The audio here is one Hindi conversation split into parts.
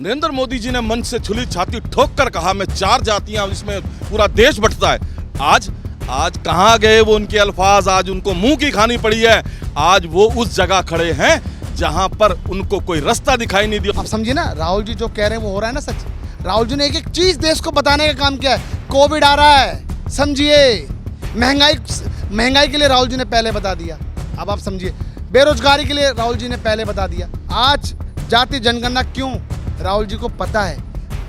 नरेंद्र मोदी जी ने मंच से छुली छाती ठोक कर कहा मैं चार जातियां इसमें पूरा देश बंटता है। आज कहां गए वो उनके अल्फाज, आज उनको मुंह की खानी पड़ी है। आज वो उस जगह खड़े हैं जहां पर उनको कोई रास्ता दिखाई नहीं दिया। आप समझिए ना, राहुल जी जो कह रहे हैं वो हो रहा है ना सच। राहुल जी ने एक एक चीज देश को बताने का काम किया है। कोविड आ रहा है, समझिए। महंगाई के लिए राहुल जी ने पहले बता दिया, अब आप समझिए। बेरोजगारी के लिए राहुल जी ने पहले बता दिया। आज जाति जनगणना क्यों? राहुल जी को पता है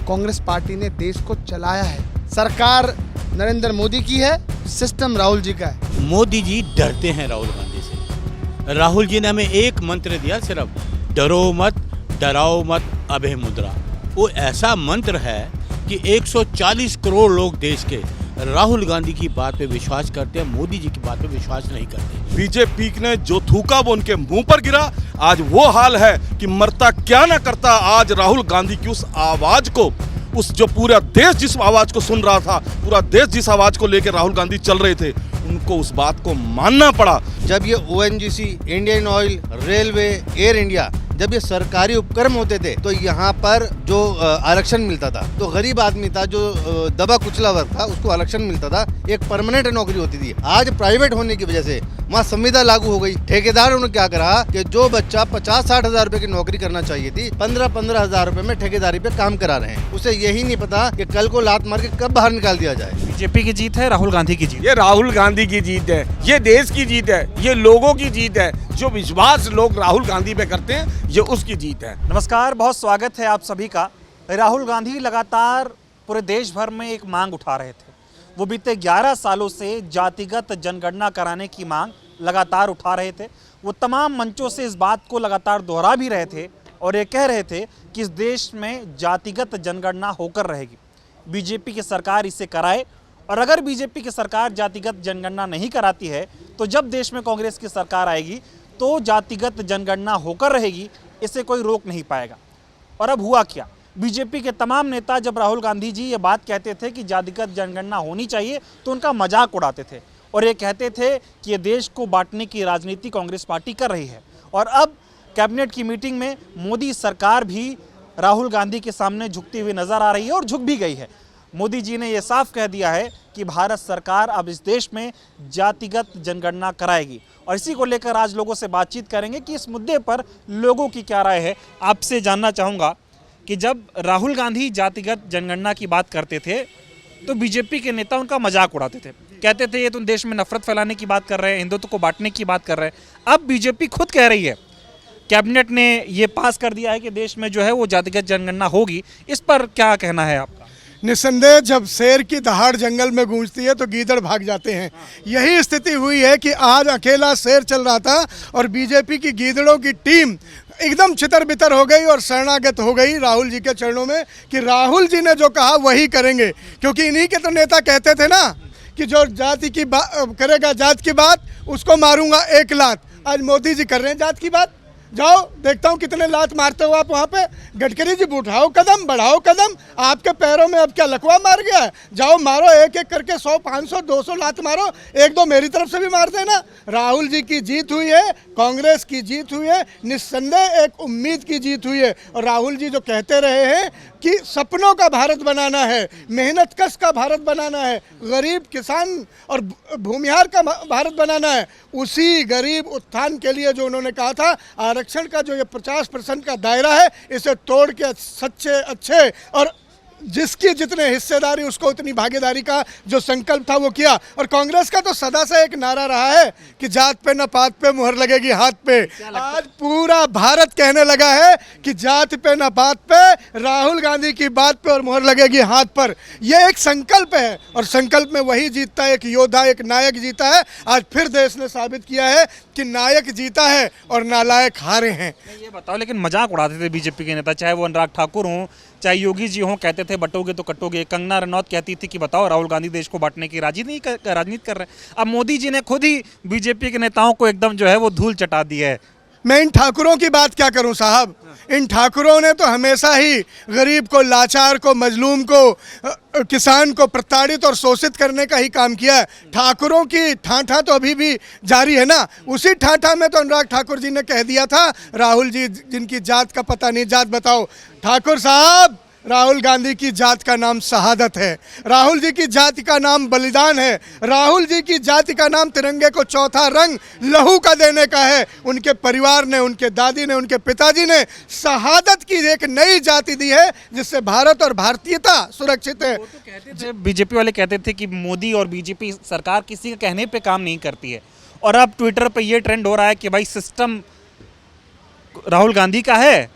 कांग्रेस पार्टी ने देश को चलाया है। सरकार नरेंद्र मोदी की है, सिस्टम राहुल जी का है। मोदी जी डरते हैं राहुल गांधी से। राहुल जी ने हमें एक मंत्र दिया, सिर्फ डरो मत, डराओ मत, अभय मुद्रा। वो ऐसा मंत्र है कि 140 करोड़ लोग देश के राहुल गांधी की बात पे विश्वास करते हैं, मोदी जी की बात पे विश्वास नहीं करते। बीजेपी ने जो थूका वो उनके मुंह पर गिरा। आज वो हाल है कि मरता क्या ना करता। आज राहुल गांधी की उस आवाज को, उस जो पूरा देश जिस आवाज को सुन रहा था, पूरा देश जिस आवाज को लेकर राहुल गांधी चल रहे थे, उनको उस बात को मानना पड़ा। जब ये ONGC, Indian oil, railway, air India, जब ये सरकारी उपक्रम होते थे तो यहाँ पर जो आरक्षण मिलता था, तो गरीब आदमी था, जो दबा कुचला वर्ग था, उसको आरक्षण मिलता था, एक परमानेंट नौकरी होती थी। आज प्राइवेट होने की वजह से वहाँ संविदा लागू हो गई। ठेकेदारों ने क्या करा कि जो बच्चा 50-60 हजार रुपए की नौकरी करना चाहिए थी, 15-15 हजार रुपए में ठेकेदारी पे काम करा रहे हैं। उसे यही नहीं पता कि कल को लात मार के कब बाहर निकाल दिया जाए। बीजेपी की जीत है, राहुल गांधी की जीत? ये राहुल गांधी की जीत है, ये देश की जीत है, ये लोगों की जीत है। जो विश्वास लोग राहुल गांधी पे करते हैं, ये उसकी जीत है। नमस्कार, बहुत स्वागत है आप सभी का। राहुल गांधी लगातार पूरे देश भर में एक मांग उठा रहे थे। वो बीते 11 सालों से जातिगत जनगणना कराने की मांग लगातार उठा रहे थे। वो तमाम मंचों से इस बात को लगातार दोहरा भी रहे थे और ये कह रहे थे कि इस देश में जातिगत जनगणना होकर रहेगी। बीजेपी की सरकार इसे कराए, और अगर बीजेपी की सरकार जातिगत जनगणना नहीं कराती है तो जब देश में कांग्रेस की सरकार आएगी तो जातिगत जनगणना होकर रहेगी, इसे कोई रोक नहीं पाएगा। और अब हुआ क्या? बीजेपी के तमाम नेता जब राहुल गांधी जी ये बात कहते थे कि जातिगत जनगणना होनी चाहिए तो उनका मजाक उड़ाते थे और ये कहते थे कि ये देश को बांटने की राजनीति कांग्रेस पार्टी कर रही है। और अब कैबिनेट की मीटिंग में मोदी सरकार भी राहुल गांधी के सामने झुकती हुई नजर आ रही है और झुक भी गई है। मोदी जी ने यह साफ कह दिया है कि भारत सरकार अब इस देश में जातिगत जनगणना कराएगी, और इसी को लेकर आज लोगों से बातचीत करेंगे कि इस मुद्दे पर लोगों की क्या राय है। आपसे जानना चाहूँगा कि जब राहुल गांधी जातिगत जनगणना की बात करते थे तो बीजेपी के नेता उनका मजाक उड़ाते थे, कहते थे ये तो देश में नफरत फैलाने की बात कर रहे हैं, हिंदुत्व को बांटने की बात कर रहे हैं। अब बीजेपी खुद कह रही है, कैबिनेट ने ये पास कर दिया है कि देश में जो है वो जातिगत जनगणना होगी। इस पर क्या कहना है आपका? निस्संदेह जब शेर की दहाड़ जंगल में गूंजती है तो गीदड़ भाग जाते हैं। यही स्थिति हुई है कि आज अकेला शेर चल रहा था और बीजेपी की गीदड़ों की टीम एकदम छितर बितर हो गई और शरणागत हो गई राहुल जी के चरणों में कि राहुल जी ने जो कहा वही करेंगे। क्योंकि इन्हीं के तो नेता कहते थे ना कि जो जाति की बात करेगा, जात की बात, उसको मारूंगा 1 लात। आज मोदी जी कर रहे हैं जात की बात। जाओ देखता हूँ कितने लात मारते हो आप वहाँ पे। गडकरी जी उठाओ कदम, बढ़ाओ कदम। आपके पैरों में अब क्या लकवा मार गया है? जाओ मारो, एक एक करके 100, 500, 200 लात मारो। 1-2 मेरी तरफ से भी मार देना। राहुल जी की जीत हुई है, कांग्रेस की जीत हुई है, निस्संदेह एक उम्मीद की जीत हुई है। और राहुल जी जो कहते रहे हैं कि सपनों का भारत बनाना है, मेहनत कश का भारत बनाना है, गरीब किसान और भूमिहार का भारत बनाना है, उसी गरीब उत्थान के लिए जो उन्होंने कहा था, आरक्षण का जो ये 50% का दायरा है, इसे तोड़ के सच्चे अच्छे और जिसकी जितने हिस्सेदारी उसको उतनी भागीदारी का जो संकल्प था वो किया। और कांग्रेस का तो सदा से एक नारा रहा है कि जात पे न पात पे मुहर लगेगी हाथ पे। आज पूरा भारत कहने लगा है कि जात पे न पात पे, राहुल गांधी की बात पे और मुहर लगेगी हाथ पर। ये एक संकल्प है और संकल्प में वही जीतता है, एक योद्धा, एक नायक जीता है। आज फिर देश ने साबित किया है कि नायक जीता है और नालायक हारे हैं। ये बताओ, लेकिन मजाक उड़ाते थे बीजेपी के नेता, चाहे वो अनुराग ठाकुर हों, चाहे योगी जी हों, कहते थे बटोगे तो कटोगे। कंगना रनौत कहती थी कि बताओ राहुल गांधी देश को बांटने की राजनीति कर रहे हैं। अब मोदी जी ने खुद ही बीजेपी के नेताओं को एकदम जो है वो धूल चटा दी है। मैं इन ठाकुरों की बात क्या करूं साहब। इन ठाकुरों ने तो हमेशा ही गरीब को, लाचार को, मजलूम को, किसान को प्रताड़ित और शोषित करने का ही काम किया है। ठाकुरों की ठाठा तो अभी भी जारी है ना। उसी ठाठा में तो अनुराग ठाकुर जी ने कह दिया था, राहुल जी जिनकी जात का पता नहीं, जात बताओ। ठाकुर साहब, राहुल गांधी की जात का नाम शहादत है, राहुल जी की जाति का नाम बलिदान है, राहुल जी की जाति का नाम तिरंगे को चौथा रंग लहू का देने का है। उनके परिवार ने, उनके दादी ने, उनके पिताजी ने शहादत की एक नई जाति दी है जिससे भारत और भारतीयता सुरक्षित है। वो तो कहते थे, बीजेपी वाले कहते थे कि मोदी और बीजेपी सरकार किसी के कहने पे काम नहीं करती है, और अब ट्विटर पे ये ट्रेंड हो रहा है कि भाई सिस्टम राहुल गांधी का है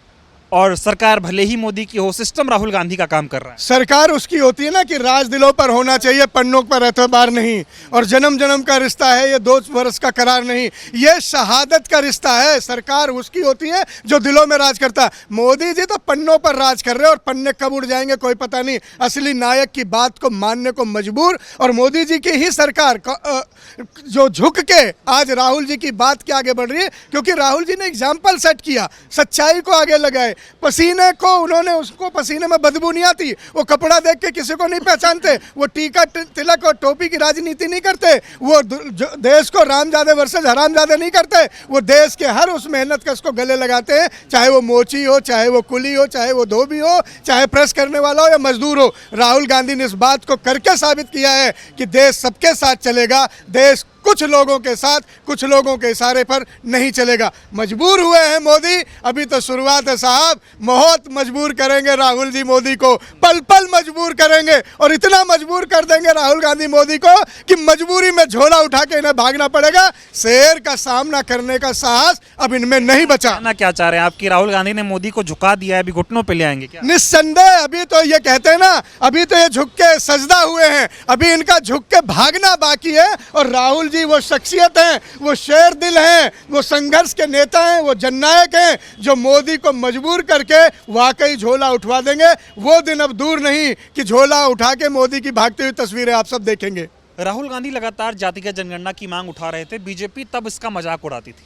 और सरकार भले ही मोदी की हो, सिस्टम राहुल गांधी का काम कर रहा है। सरकार उसकी होती है ना कि राज दिलों पर होना चाहिए, पन्नों पर एतबार नहीं। और जन्म जन्म का रिश्ता है, ये 2 वर्ष का करार नहीं, ये शहादत का रिश्ता है। सरकार उसकी होती है जो दिलों में राज करता है। मोदी जी तो पन्नों पर राज कर रहे हैं, और पन्ने कब उड़ जाएंगे कोई पता नहीं। असली नायक की बात को मानने को मजबूर और मोदी जी की ही सरकार जो झुक के आज राहुल जी की बात के आगे बढ़ रही है, क्योंकि राहुल जी ने एग्जाम्पल सेट किया, सच्चाई को आगे लगाए। पसीने को उन्होंने, उसको पसीने में बदबू नहीं आती, वो कपड़ा देख के किसी को नहीं पहचानते, वो टीका तिलक और टोपी की राजनीति नहीं करते, वो देश को रामजादे वर्सेस हरामजादे नहीं करते, वो देश के हर उस मेहनत कश को गले लगाते हैं, चाहे वो मोची हो, चाहे वो कुली हो, चाहे वो धोबी हो, चाहे प्रेस करने वाला हो या मजदूर हो। राहुल गांधी ने इस बात को करके साबित किया है कि देश सबके साथ चलेगा, देश कुछ लोगों के साथ, कुछ लोगों के इशारे पर नहीं चलेगा। मजबूर हुए हैं मोदी, अभी तो शुरुआत है साहब। बहुत मजबूर करेंगे राहुल जी मोदी को, पल पल मजबूर करेंगे, और इतना मजबूर कर देंगे राहुल गांधी मोदी को कि मजबूरी में झोला उठा के इन्हें भागना पड़ेगा। शेर का सामना करने का साहस अब इनमें नहीं बचा। ना क्या चाह रहे हैं आपकी, राहुल गांधी ने मोदी को झुका दिया है, अभी घुटनों पे ले आएंगे क्या? निस्संदेह, अभी तो ये कहते हैं ना, अभी तो ये झुक के सजदा हुए हैं, अभी इनका झुक के भागना बाकी है। और राहुल जी वो शख्सियत हैं, वो शेर दिल हैं, वो संघर्ष के नेता हैं, वो जननायक हैं जो मोदी को मजबूर करके वाकई झोला उठवा देंगे। वो दिन अब दूर नहीं कि झोला उठा के मोदी की भागती हुई तस्वीरें आप सब देखेंगे। राहुल गांधी लगातार जातिगत जनगणना की मांग उठा रहे थे, बीजेपी तब इसका मजाक उड़ाती थी।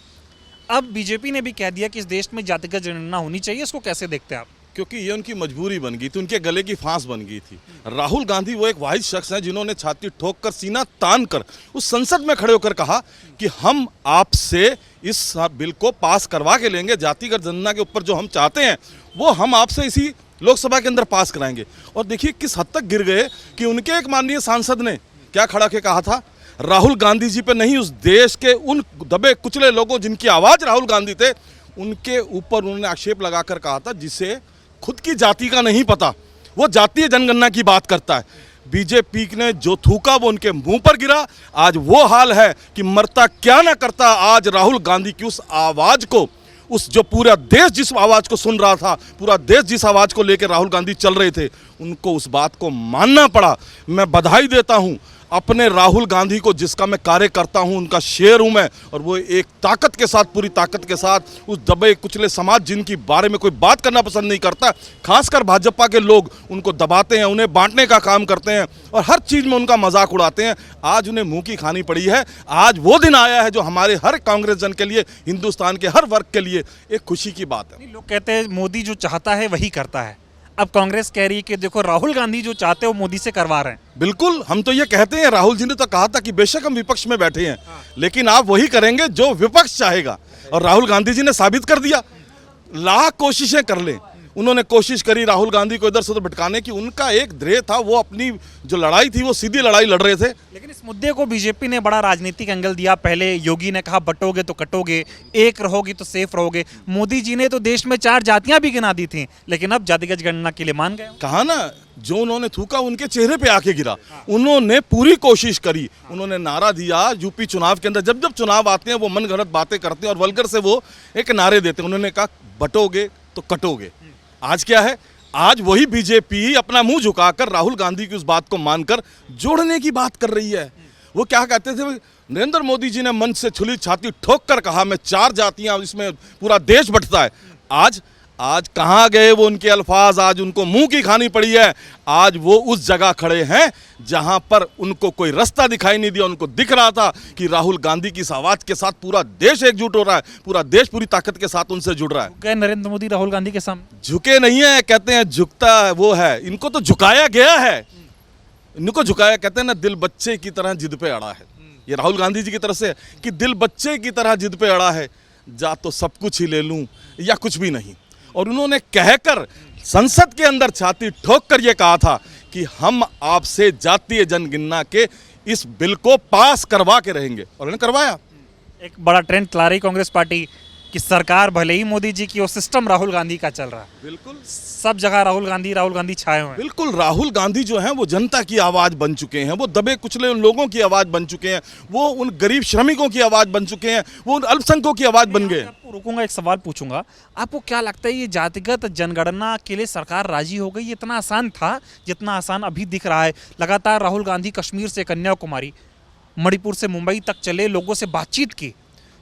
अब बीजेपी ने भी कह दिया कि इस देश में जातिगत जनगणना होनी चाहिए, इसको कैसे देखते हैं आप? क्योंकि ये उनकी मजबूरी बन गई थी, उनके गले की फांस बन गई थी। राहुल गांधी वो एक वाहिद शख्स हैं जिन्होंने छाती ठोक कर, सीना तान कर उस संसद में खड़े होकर कहा कि हम आपसे इस बिल को पास करवा के लेंगे, जातिगत जनगणना के ऊपर जो हम चाहते हैं वो हम आपसे इसी लोकसभा के अंदर पास कराएंगे। और देखिए किस हद तक गिर गए कि उनके एक माननीय सांसद ने क्या खड़ा के कहा था, राहुल गांधी जी पे नहीं, उस देश के उन दबे कुचले लोगों जिनकी आवाज़ राहुल गांधी थे, उनके ऊपर उन्होंने आक्षेप लगाकर कहा था जिसे खुद की जाति का नहीं पता, वो जातीय जनगणना की बात करता है। बीजेपी ने जो थूका वो उनके मुंह पर गिरा। आज वो हाल है कि मरता क्या ना करता आज राहुल गांधी की उस आवाज़ को, उस जो पूरा देश जिस आवाज़ को सुन रहा था, पूरा देश जिस आवाज़ को लेकर राहुल गांधी चल रहे थे, उनको उस बात को मानना पड़ा। मैं बधाई देता हूँ अपने राहुल गांधी को, जिसका मैं कार्य करता हूं, उनका शेर हूं मैं। और वो एक ताकत के साथ, पूरी ताकत के साथ उस दबे कुचले समाज जिनकी बारे में कोई बात करना पसंद नहीं करता, खासकर भाजपा के लोग उनको दबाते हैं, उन्हें बांटने का काम करते हैं और हर चीज़ में उनका मजाक उड़ाते हैं। आज उन्हें मुंह की खानी पड़ी है। आज वो दिन आया है जो हमारे हर कांग्रेस जन के लिए, हिंदुस्तान के हर वर्ग के लिए एक खुशी की बात है। लोग कहते हैं मोदी जो चाहता है वही करता है, अब कांग्रेस कह रही है कि देखो राहुल गांधी जो चाहते हैं वो मोदी से करवा रहे हैं। बिल्कुल, हम तो ये कहते हैं, राहुल जी ने तो कहा था कि बेशक हम विपक्ष में बैठे हैं, लेकिन आप वही करेंगे जो विपक्ष चाहेगा। और राहुल गांधी जी ने साबित कर दिया। लाख कोशिशें कर लें, उन्होंने कोशिश करी राहुल गांधी को इधर से उधर भटकाने की। उनका एक ध्येय था, वो अपनी जो लड़ाई थी वो सीधी लड़ाई लड़ रहे थे। लेकिन इस मुद्दे को बीजेपी ने बड़ा राजनीतिक एंगल दिया। पहले योगी ने कहा बटोगे तो कटोगे, एक रहोगी तो सेफ रहोगे। मोदी जी ने तो देश में 4 जातियां भी गिना दी थी, लेकिन अब जातिगत गणना के लिए मान गए। कहा ना, जो उन्होंने थूका उनके चेहरे पे आके गिरा। उन्होंने पूरी कोशिश करी, उन्होंने नारा दिया यूपी चुनाव के अंदर। जब जब चुनाव आते हैं वो मनगढ़ंत बातें करते हैं और वल्गर से वो एक नारे देते हैं। उन्होंने कहा बटोगे तो कटोगे। आज क्या है, आज वही बीजेपी अपना मुंह झुकाकर राहुल गांधी की उस बात को मानकर जोड़ने की बात कर रही है। वो क्या कहते थे, नरेंद्र मोदी जी ने मन से छुली छाती ठोक कर कहा मैं 4 जातियां, इसमें पूरा देश बंटता है। आज आज कहाँ गए वो उनके अल्फाज, आज उनको मुंह की खानी पड़ी है। आज वो उस जगह खड़े हैं जहां पर उनको कोई रास्ता दिखाई नहीं दिया। उनको दिख रहा था कि राहुल गांधी की इस आवाज के साथ पूरा देश एकजुट हो रहा है, पूरा देश पूरी ताकत के साथ उनसे जुड़ रहा है। गए नरेंद्र मोदी राहुल गांधी के सामने? झुके नहीं है, कहते हैं झुकता है वो है, इनको तो झुकाया गया है। इनको झुकाया, कहते हैं ना दिल बच्चे की तरह जिद पे अड़ा है। ये राहुल गांधी जी की तरफ से कि दिल बच्चे की तरह जिद पे अड़ा है, जा तो सब कुछ ही ले लूं या कुछ भी नहीं। और उन्होंने कहकर संसद के अंदर छाती ठोक कर यह कहा था कि हम आपसे जातीय जनगणना के इस बिल को पास करवा के रहेंगे, और उन्होंने करवाया। एक बड़ा ट्रेंड चला रही कांग्रेस पार्टी कि सरकार भले ही मोदी जी की, वो सिस्टम राहुल गांधी का चल रहा है। बिल्कुल सब जगह राहुल गांधी छाए हुए हैं। बिल्कुल, राहुल गांधी जो हैं वो जनता की आवाज़ बन चुके हैं, वो दबे कुचले उन लोगों की आवाज़ बन चुके हैं, वो उन गरीब श्रमिकों की आवाज़ बन चुके हैं, वो उन अल्पसंख्यकों की आवाज़ बन गए। आपको रुकूंगा, एक सवाल पूछूंगा, आपको क्या लगता है ये जातिगत जनगणना के लिए सरकार राजी हो गई? ये इतना आसान था जितना आसान अभी दिख रहा है? लगातार राहुल गांधी कश्मीर से कन्याकुमारी, मणिपुर से मुंबई तक चले, लोगों से बातचीत की,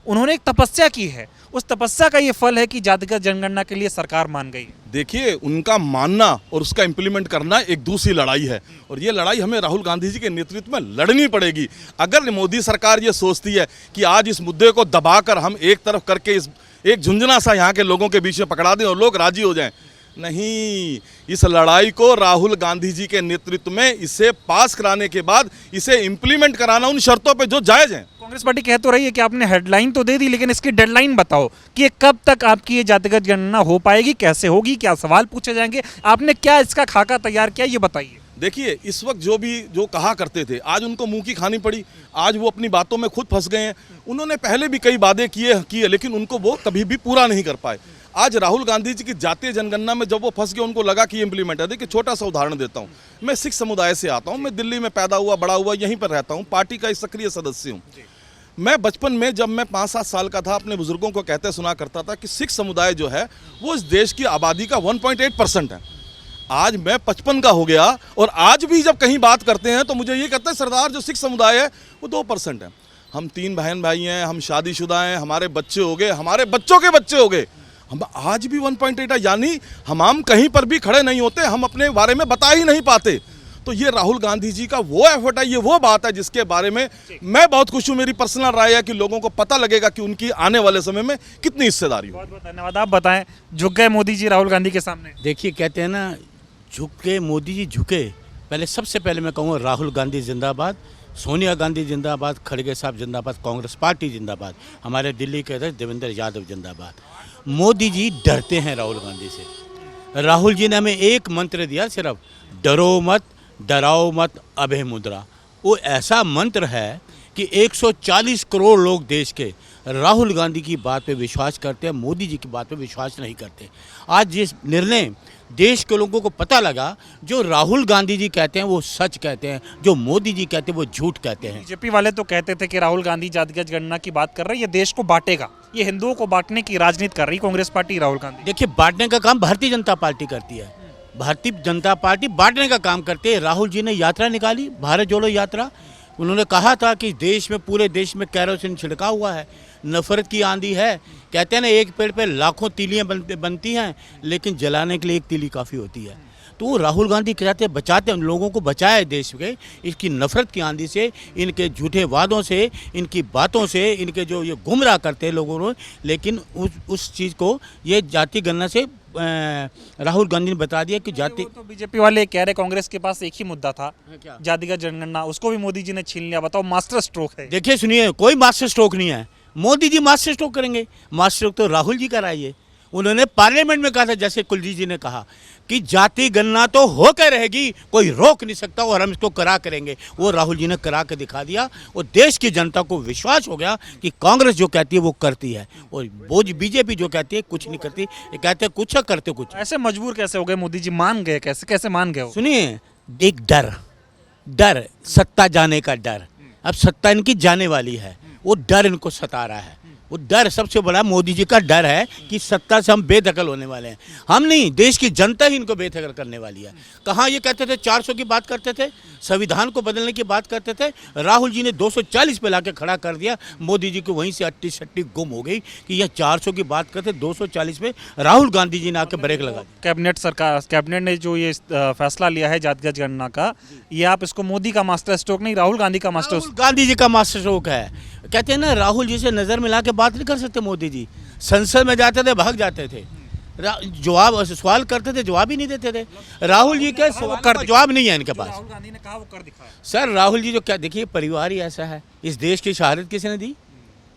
उन्होंने एक तपस्या की है। उस तपस्या का ये फल है कि जातिगत जनगणना के लिए सरकार मान गई। देखिए, उनका मानना और उसका इम्प्लीमेंट करना एक दूसरी लड़ाई है, और ये लड़ाई हमें राहुल गांधी जी के नेतृत्व में लड़नी पड़ेगी। अगर मोदी सरकार ये सोचती है कि आज इस मुद्दे को दबाकर हम एक तरफ करके इस एक झुंझुना सा यहाँ के लोगों के बीच में पकड़ा दें और लोग राजी हो जाएं, नहीं, इस लड़ाई को राहुल गांधी जी के नेतृत्व में इसे पास कराने के बाद इसे इम्प्लीमेंट कराना उन शर्तों पे जो जायज़ हैं। कांग्रेस पार्टी कह तो रही है कि आपने हेडलाइन तो दे दी, लेकिन इसकी डेडलाइन बताओ कि ये कब तक आपकी ये जातिगत गणना हो पाएगी, कैसे होगी, क्या सवाल पूछे जाएंगे, आपने क्या इसका खाका तैयार किया, ये बताइए। देखिए, इस वक्त जो कहा करते थे, आज उनको मुंह की खानी पड़ी, आज वो अपनी बातों में खुद फंस गए हैं। उन्होंने पहले भी कई वादे किए लेकिन उनको वो कभी भी पूरा नहीं कर पाए। आज राहुल गांधी जी की जातीय जनगणना में जब वो फंस गए, उनको लगा कि ये इम्प्लीमेंट है। देखिए, छोटा सा उदाहरण देता हूँ, मैं सिख समुदाय से आता हूँ, मैं दिल्ली में पैदा हुआ बड़ा हुआ, यहीं पर रहता हूँ, पार्टी का एक सक्रिय सदस्य हूँ। मैं बचपन में जब मैं 5-7 साल का था, अपने बुजुर्गों को कहते सुना करता था कि सिख समुदाय जो है वो इस देश की आबादी का 1.8% है। आज मैं 55 का हो गया, और आज भी जब कहीं बात करते हैं तो मुझे ये कहते हैं, सरदार जो सिख समुदाय है वो 2% है। हम 3 बहन भाई हैं, हम शादीशुदा हैं, हमारे बच्चे हो गए, हमारे बच्चों के बच्चे हो गए, हम आज भी 1.8 है। यानी हम कहीं पर भी खड़े नहीं होते, हम अपने बारे में बता ही नहीं पाते। तो ये राहुल गांधी जी का वो एफर्ट है, ये वो बात है जिसके बारे में मैं बहुत खुश हूँ। मेरी पर्सनल राय है कि लोगों को पता लगेगा कि उनकी आने वाले समय में कितनी हिस्सेदारी हो। बहुत बहुत धन्यवाद। आप बताएं, झुक गए मोदी जी राहुल गांधी के सामने? देखिए, कहते हैं ना, झुक के मोदी जी झुके। सबसे पहले मैं कहूँगा राहुल गांधी जिंदाबाद, सोनिया गांधी जिंदाबाद, खड़गे साहब जिंदाबाद, कांग्रेस पार्टी जिंदाबाद, हमारे दिल्ली के अध्यक्ष देवेंद्र यादव जिंदाबाद। मोदी जी डरते हैं राहुल गांधी से। राहुल जी ने हमें एक मंत्र दिया, सिर्फ डरो मत, डराओ मत, अभय मुद्रा। वो ऐसा मंत्र है कि 140 करोड़ लोग देश के राहुल गांधी की बात पे विश्वास करते हैं, मोदी जी की बात पे विश्वास नहीं करते। आज जिस निर्णय देश के लोगों को पता लगा, जो राहुल गांधी जी कहते हैं वो सच कहते हैं, जो मोदी जी कहते हैं वो झूठ कहते हैं। बीजेपी वाले तो कहते थे कि राहुल गांधी जातिगत गणना की बात कर रहे हैं, ये देश को बांटेगा, ये हिंदुओं को बांटने की राजनीति कर रही कांग्रेस पार्टी, राहुल गांधी। देखिए, बांटने का काम भारतीय जनता पार्टी करती है, भारतीय जनता पार्टी बांटने का काम करती है। राहुल जी ने यात्रा निकाली, भारत जोड़ो यात्रा। उन्होंने कहा था कि देश में, पूरे देश में कैरोसिन छिड़का हुआ है, नफरत की आंधी है। कहते हैं ना, एक पेड़ पे लाखों तीलियां बनती हैं, लेकिन जलाने के लिए एक तीली काफ़ी होती है। तो राहुल गांधी कहते हैं, बचाते हैं लोगों को, बचाया है देश के इसकी नफरत की आंधी से, इनके झूठे वादों से, इनकी बातों से, इनके जो ये गुमराह करते हैं लोगों को। लेकिन उस चीज़ को ये जाति गणना से राहुल गांधी ने बता दिया कि जाति। तो बीजेपी वाले कह रहे कांग्रेस के पास एक ही मुद्दा था, जातिगत जनगणना, उसको भी मोदी जी ने छीन लिया। बताओ, मास्टर स्ट्रोक है। देखिए, सुनिए, कोई मास्टर स्ट्रोक नहीं है। मोदी जी मास्टर स्ट्रोक करेंगे? मास्टर स्ट्रोक तो राहुल जी कराइए। उन्होंने पार्लियामेंट में कहा था, जैसे कुलजीत जी ने कहा कि जाति गणना तो होकर रहेगी, कोई रोक नहीं सकता, और हम इसको करा करेंगे। वो राहुल जी ने करा के दिखा दिया, और देश की जनता को विश्वास हो गया कि कांग्रेस जो कहती है वो करती है, और वो बीजेपी जो कहती है कुछ नहीं करती। ये कहते हैं कुछ, करते कुछ। ऐसे मजबूर कैसे हो गए मोदी जी? मान गए कैसे? कैसे मान गए? सुनिए, एक डर, सत्ता जाने का डर। अब सत्ता इनकी जाने वाली है, वो डर इनको सता रहा है। वो डर सबसे बड़ा मोदी जी का डर है कि सत्ता से हम बेदखल होने वाले हैं। हम नहीं, देश की जनता ही इनको बेदखल करने वाली है। कहाँ ये कहते थे 400 की बात करते थे, संविधान को बदलने की बात करते थे, राहुल जी ने 240 पे लाके खड़ा कर दिया। मोदी जी को वहीं से अट्टी सट्टी गुम हो गई कि यह 400 की बात करते, 240 पे राहुल गांधी जी ने आके ब्रेक लगा दिया। कैबिनेट ने जो ये फैसला लिया है जातिगत गणना का, ये आप इसको मोदी का मास्टर स्ट्रोक नहीं, राहुल गांधी का मास्टर राहुल गांधी जी का मास्टर स्ट्रोक है। कहते हैं ना, राहुल जी से नजर मिला के बात नहीं कर सकते मोदी जी। संसद में जाते थे, भाग जाते थे, जवाब सवाल करते थे, जवाब ही नहीं देते थे। राहुल जी के सवाल का जवाब नहीं है इनके पास। राहुल गांधी ने कहा वो कर दिखाया। सर राहुल जी जो क्या, देखिए परिवार ही ऐसा है। इस देश की शहादत किसने दी?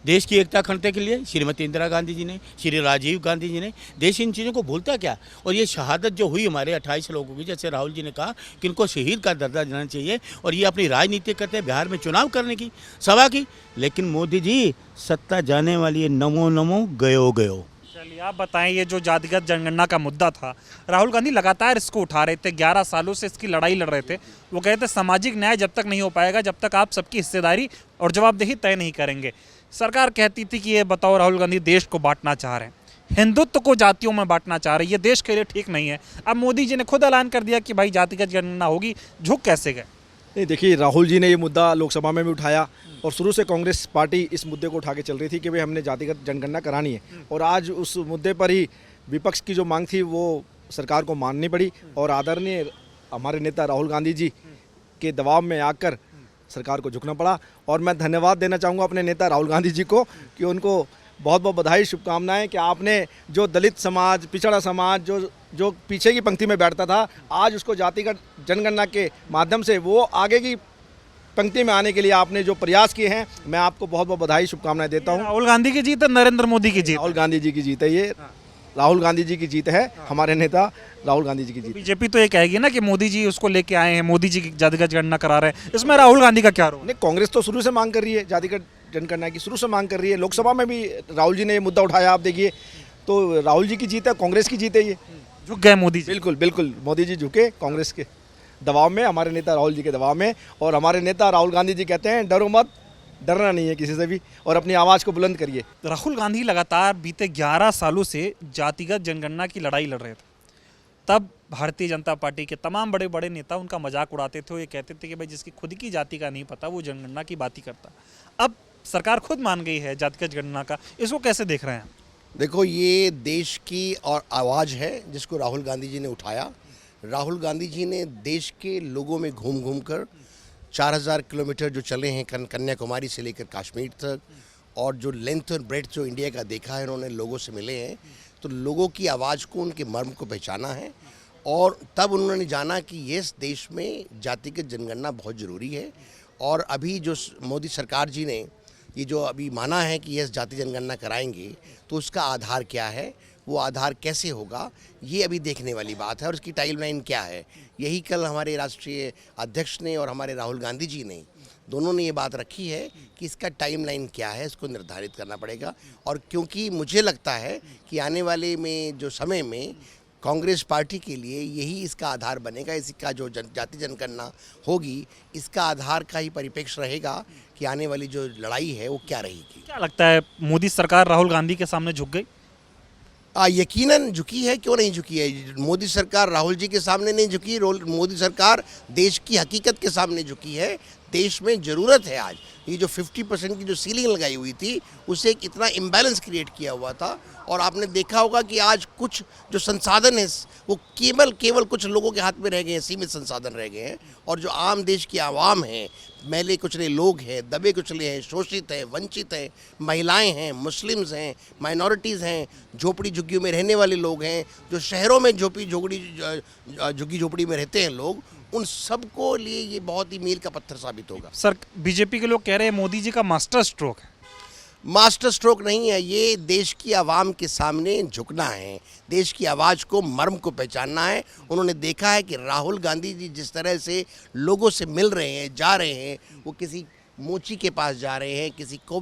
देश की एकता अखंडता के लिए श्रीमती इंदिरा गांधी जी ने, श्री राजीव गांधी जी ने। देश इन चीज़ों को भूलता क्या? और ये शहादत जो हुई हमारे 28 लोगों की, जैसे राहुल जी ने कहा कि इनको शहीद का दर्जा देना चाहिए, और ये अपनी राजनीति करते हैं बिहार में चुनाव करने की, सभा की। लेकिन मोदी जी, सत्ता जाने वाली है, नमो नमो गयो गयो। चलिए आप बताएं, ये जो जातिगत जनगणना का मुद्दा था, राहुल गांधी लगातार इसको उठा रहे थे, 11 सालों से इसकी लड़ाई लड़ रहे थे। वो कहते सामाजिक न्याय जब तक नहीं हो पाएगा, जब तक आप सबकी हिस्सेदारी और जवाबदेही तय नहीं करेंगे। सरकार कहती थी कि ये बताओ, राहुल गांधी देश को बांटना चाह रहे हैं, हिंदुत्व को जातियों में बांटना चाह रहे हैं, ये देश के लिए ठीक नहीं है। अब मोदी जी ने खुद ऐलान कर दिया कि भाई जातिगत जनगणना होगी, झुक कैसे गए? नहीं, देखिए, राहुल जी ने ये मुद्दा लोकसभा में भी उठाया और शुरू से कांग्रेस पार्टी इस मुद्दे को उठा के चल रही थी कि भाई हमने जातिगत जनगणना करानी है। और आज उस मुद्दे पर ही विपक्ष की जो मांग थी वो सरकार को माननी पड़ी, और आदरणीय हमारे नेता राहुल गांधी जी के दबाव में आकर सरकार को झुकना पड़ा। और मैं धन्यवाद देना चाहूँगा अपने नेता राहुल गांधी जी को कि उनको बहुत बहुत बधाई, शुभकामनाएं कि आपने जो दलित समाज, पिछड़ा समाज, जो पीछे की पंक्ति में बैठता था, आज उसको जातिगत जनगणना के माध्यम से वो आगे की पंक्ति में आने के लिए आपने जो प्रयास किए हैं, मैं आपको बहुत बहुत बधाई, शुभकामनाएं देता हूं। राहुल गांधी की जीत है, नरेंद्र मोदी की जीत? राहुल गांधी जी की जीत है ये, राहुल गांधी जी की जीत है, हमारे नेता राहुल गांधी जी की जीत। बीजेपी तो ये कहेगी ना कि मोदी जी उसको लेके आए हैं, मोदी जी की जातिगत गणना करा रहे हैं, इसमें राहुल गांधी का क्या रोल? नहीं, कांग्रेस तो शुरू से मांग कर रही है, जातिगत जनगणना की शुरू से मांग कर रही है। लोकसभा में भी राहुल जी ने ये मुद्दा उठाया, आप देखिए, तो राहुल जी की जीत है, कांग्रेस की जीत है ये। झुक गए मोदी जी? बिल्कुल बिल्कुल, मोदी जी झुके कांग्रेस के दबाव में, हमारे नेता राहुल जी के दबाव में। और हमारे नेता राहुल गांधी जी कहते हैं डरो मत, डरना नहीं है किसी से भी, और अपनी आवाज़ को बुलंद करिए। राहुल गांधी लगातार बीते 11 सालों से जातिगत जनगणना की लड़ाई लड़ रहे थे। तब भारतीय जनता पार्टी के तमाम बड़े बड़े नेता उनका मजाक उड़ाते थे, वो ये कहते थे कि भाई जिसकी खुद की जाति का नहीं पता वो जनगणना की बात ही करता। अब सरकार खुद मान गई है जातिगत गणना का, इसको कैसे देख रहे हैं? देखो, ये देश की और आवाज़ है जिसको राहुल गांधी जी ने उठाया। राहुल गांधी जी ने देश के लोगों में घूम घूम कर 4000 किलोमीटर जो चले हैं कन्याकुमारी से लेकर कश्मीर तक, और जो लेंथ और ब्रेड्थ जो इंडिया का देखा है, उन्होंने लोगों से मिले हैं, तो लोगों की आवाज़ को, उनके मर्म को पहचाना है। और तब उन्होंने जाना कि इस देश में जातिगत जनगणना बहुत ज़रूरी है। और अभी जो मोदी सरकार जी ने ये जो अभी माना है कि यह जाति जनगणना कराएंगे, तो उसका आधार क्या है, वो आधार कैसे होगा, ये अभी देखने वाली बात है। और इसकी टाइमलाइन क्या है, यही कल हमारे राष्ट्रीय अध्यक्ष ने और हमारे राहुल गांधी जी ने, दोनों ने ये बात रखी है कि इसका टाइमलाइन क्या है, इसको निर्धारित करना पड़ेगा। और क्योंकि मुझे लगता है कि आने वाले में जो समय में कांग्रेस पार्टी के लिए यही इसका आधार बनेगा, इसका जो जाति जनगणना होगी, इसका आधार का ही परिप्रेक्ष्य रहेगा कि आने वाली जो लड़ाई है वो क्या रहेगी। क्या लगता है, मोदी सरकार राहुल गांधी के सामने झुक गई? यकीनन झुकी है, क्यों नहीं झुकी है। मोदी सरकार राहुल जी के सामने नहीं झुकी, मोदी सरकार देश की हकीकत के सामने झुकी है। देश में ज़रूरत है आज, ये जो 50% की जो सीलिंग लगाई हुई थी, उससे एक इतना इम्बैलेंस क्रिएट किया हुआ था। और आपने देखा होगा कि आज कुछ जो संसाधन है वो केवल कुछ लोगों के हाथ में रह गए हैं, सीमित संसाधन रह गए हैं। और जो आम देश की आवाम है, मैले कुचले लोग हैं, दबे कुचले हैं, शोषित हैं, वंचित हैं, महिलाएं हैं, मुस्लिम्स हैं, माइनॉरिटीज़ हैं, झोपड़ी झुग्गियों में रहने वाले लोग हैं, जो शहरों में झुग्गी झोपड़ी में रहते हैं लोग, उन सबको लिए ये बहुत ही मील का पत्थर साबित होगा। सर, बीजेपी के लोग कह रहे हैं मोदी जी का मास्टर स्ट्रोक है। मास्टर स्ट्रोक नहीं है, ये देश की आवाम के सामने झुकना है, देश की आवाज़ को, मर्म को पहचानना है। उन्होंने देखा है कि राहुल गांधी जी जिस तरह से लोगों से मिल रहे हैं, जा रहे हैं, वो किसी मोची के पास जा रहे हैं, किसी को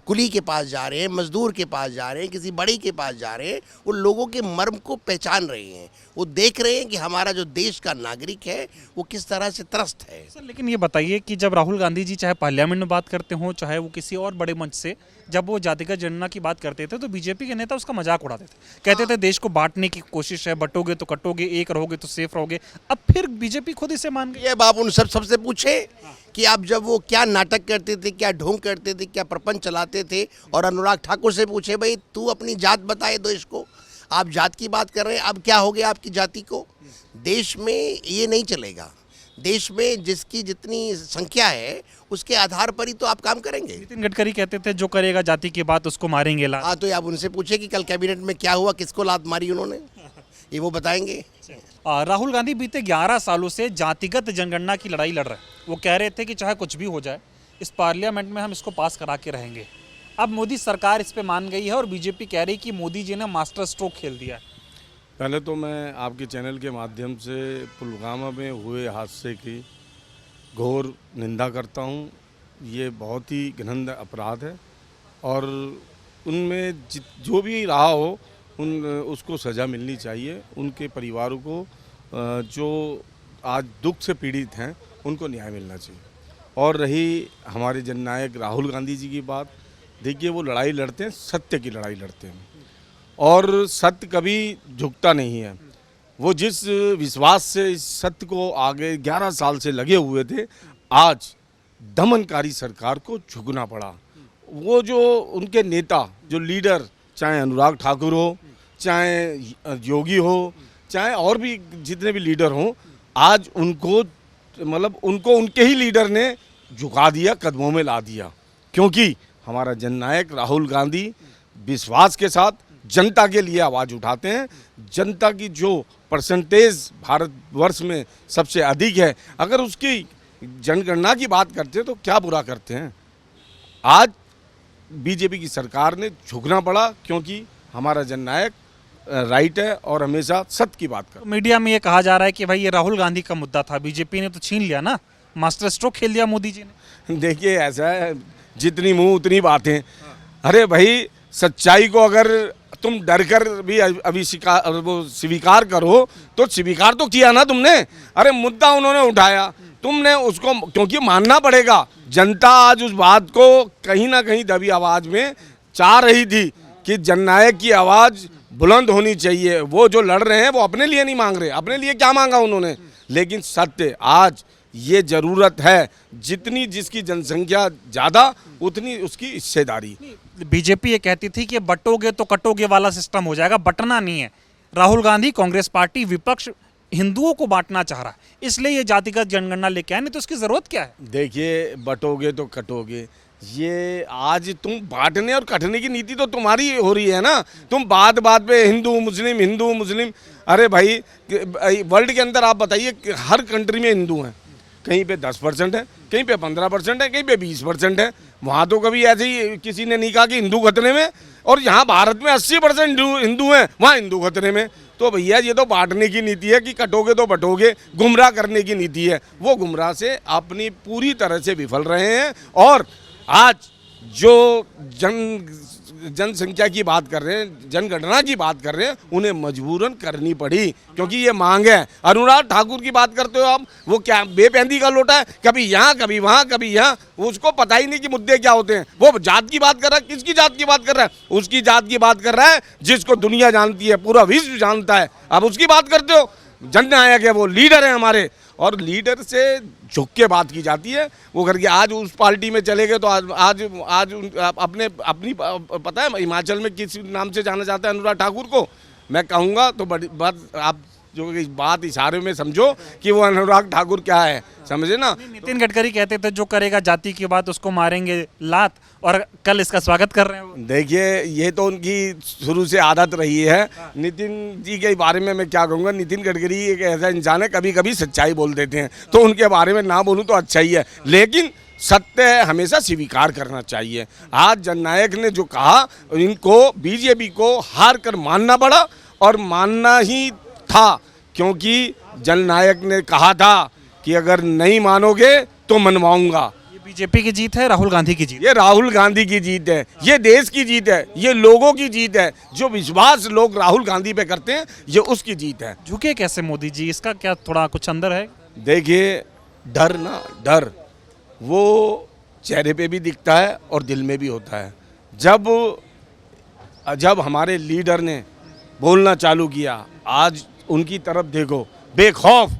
कुली के पास जा रहे हैं, मजदूर के पास जा रहे हैं, किसी बड़ी के पास जा रहे हैं। वो लोगों के मर्म को पहचान रहे हैं, वो देख रहे हैं कि हमारा जो देश का नागरिक है वो किस तरह से त्रस्त है। सर लेकिन ये बताइए कि जब राहुल गांधी जी चाहे पार्लियामेंट में बात करते हो, चाहे वो किसी और बड़े मंच से जब वो जातिगत जनगणना की बात करते थे, तो बीजेपी के नेता उसका मजाक उड़ाते थे, कहते थे देश को बांटने की कोशिश है, बटोगे तो कटोगे, एक रहोगे तो सेफ रहोगे। अब फिर बीजेपी खुद इसे मान गई। ये बाप उन सबसे पूछे कि आप जब वो क्या नाटक करते थे, क्या ढोंग करते थे, क्या प्रपंच चलाते थे। और अनुराग ठाकुर से पूछे, भाई तू अपनी जात बताए देश को, आप जात की बात कर रहे हैं, अब क्या हो गया आपकी जाति को। देश में ये नहीं चलेगा। देश में जिसकी जितनी संख्या है उसके आधार पर ही तो आप काम करेंगे। नितिन गडकरी कहते थे जो करेगा जाति की बात उसको मारेंगे ला। हाँ, तो आप उनसे पूछे कि कल कैबिनेट में क्या हुआ, किसको लात मारी उन्होंने, ये वो बताएंगे। राहुल गांधी बीते 11 सालों से जातिगत जनगणना की लड़ाई लड़ रहे हैं। वो कह रहे थे कि चाहे कुछ भी हो जाए इस पार्लियामेंट में हम इसको पास करा के रहेंगे। अब मोदी सरकार इस पे मान गई है और बीजेपी कह रही कि मोदी जी ने मास्टर स्ट्रोक खेल दिया है। पहले तो मैं आपके चैनल के माध्यम से पुलवामा में हुए हादसे की घोर निंदा करता हूँ। ये बहुत ही घिनौना अपराध है और उनमें जो भी रहा हो उसको सज़ा मिलनी चाहिए। उनके परिवारों को जो आज दुख से पीड़ित हैं उनको न्याय मिलना चाहिए। और रही हमारे जननायक राहुल गांधी जी की बात, देखिए वो लड़ाई लड़ते हैं, सत्य की लड़ाई लड़ते हैं और सत्य कभी झुकता नहीं है। वो जिस विश्वास से इस सत्य को आगे 11 साल से लगे हुए थे, आज दमनकारी सरकार को झुकना पड़ा। वो जो उनके नेता, जो लीडर, चाहे अनुराग ठाकुर हो, चाहे योगी हो, चाहे और भी जितने भी लीडर हों, आज उनको उनको उनके ही लीडर ने झुका दिया, कदमों में ला दिया। क्योंकि हमारा जननायक राहुल गांधी विश्वास के साथ जनता के लिए आवाज़ उठाते हैं। जनता की जो परसेंटेज भारतवर्ष में सबसे अधिक है, अगर उसकी जनगणना की बात करते हैं तो क्या बुरा करते हैं। आज बीजेपी की सरकार ने झुकना पड़ा क्योंकि हमारा जननायक राइट है और हमेशा सत्य की बात कर। मीडिया में ये कहा जा रहा है कि भाई ये राहुल गांधी का मुद्दा था, बीजेपी ने तो छीन लिया ना, मास्टर स्ट्रोक खेल दिया मोदी जी ने। देखिए ऐसा है, जितनी मुंह उतनी बातें। अरे भाई, सच्चाई को अगर तुम डर कर भी अभी स्वीकार करो तो स्वीकार तो किया ना तुमने। अरे मुद्दा उन्होंने उठाया, तुमने उसको क्योंकि मानना पड़ेगा। जनता आज उस बात को कहीं ना कहीं दबी आवाज़ में चाह रही थी कि जननायक की आवाज़ बुलंद होनी चाहिए। वो जो लड़ रहे हैं वो अपने लिए नहीं मांग रहे, अपने लिए क्या मांगा उन्होंने, लेकिन सत्य आज ये ज़रूरत है। जितनी जिसकी जनसंख्या ज़्यादा उतनी उसकी हिस्सेदारी। बीजेपी ये कहती थी कि बटोगे तो कटोगे वाला सिस्टम हो जाएगा, बटना नहीं है। राहुल गांधी, कांग्रेस पार्टी, विपक्ष हिंदुओं को बांटना चाह रहा है, इसलिए ये जातिगत जनगणना लेके आए। नहीं तो इसकी जरूरत क्या है। देखिए, बटोगे तो कटोगे, ये आज तुम बांटने और कटने की नीति तो तुम्हारी हो रही है ना। तुम बात बात पे हिंदू मुस्लिम। अरे भाई, वर्ल्ड के अंदर आप बताइए, हर कंट्री में हिंदू हैं, कहीं पे 10% है, कहीं पे 15% है, कहीं पे 20% है। वहाँ तो कभी ऐसे ही किसी ने नहीं कहा कि हिंदू खतरे में, और यहाँ भारत में 80% हिंदू हैं, वहाँ हिंदू खतरे में। तो भैया ये तो बांटने की नीति है कि कटोगे तो बटोगे, गुमराह करने की नीति है। वो गुमराह से अपनी पूरी तरह से विफल रहे हैं। और आज जो जनसंख्या की बात कर रहे हैं, जनगणना की बात कर रहे हैं, उन्हें मजबूरन करनी पड़ी क्योंकि ये मांग है। अनुराग ठाकुर की बात करते हो आप, वो क्या बेपैंदी का लोटा है, कभी यहाँ कभी वहाँ कभी यहाँ, उसको पता ही नहीं कि मुद्दे क्या होते हैं। वो जात की बात कर रहा है, किसकी जात की बात कर रहा है? उसकी जात की बात कर रहा है जिसको दुनिया जानती है, पूरा विश्व जानता है। अब उसकी बात करते हो। जननायक है, वो लीडर है हमारे, और लीडर से झुक के बात की जाती है। वो करके आज उस पार्टी में चले गए तो आज अपनी पता है हिमाचल में किस नाम से जाना जाता है अनुराग ठाकुर को? मैं कहूँगा तो बड़ी बात, आप जो बात इशारे में समझो कि वो अनुराग ठाकुर क्या है, समझे ना। नितिन गडकरी कहते थे जो करेगा जाति की बात उसको मारेंगे लात, और कल इसका स्वागत कर रहे हैं। देखिए, ये तो उनकी शुरू से आदत रही है। नितिन जी के बारे में मैं क्या कहूँगा, नितिन गडकरी एक ऐसा इंसान है, कभी कभी सच्चाई बोल देते हैं, तो उनके बारे में ना बोलूँ तो अच्छा ही है, लेकिन सत्य है हमेशा स्वीकार करना चाहिए। आज जननायक ने जो कहा, इनको बीजेपी को हार कर मानना पड़ा, और मानना ही था क्योंकि जननायक ने कहा था कि अगर नहीं मानोगे तो मनवाऊंगा। बीजेपी की जीत है, राहुल गांधी की जीत? ये राहुल गांधी की जीत है, ये देश की जीत है, ये लोगों की जीत है। जो विश्वास लोग राहुल गांधी पे करते हैं, ये उसकी जीत है। झुके कैसे मोदी जी, इसका क्या थोड़ा कुछ अंदर है? देखिए, डर वो चेहरे पे भी दिखता है और दिल में भी होता है। जब हमारे लीडर ने बोलना चालू किया, आज उनकी तरफ देखो, बेखौफ।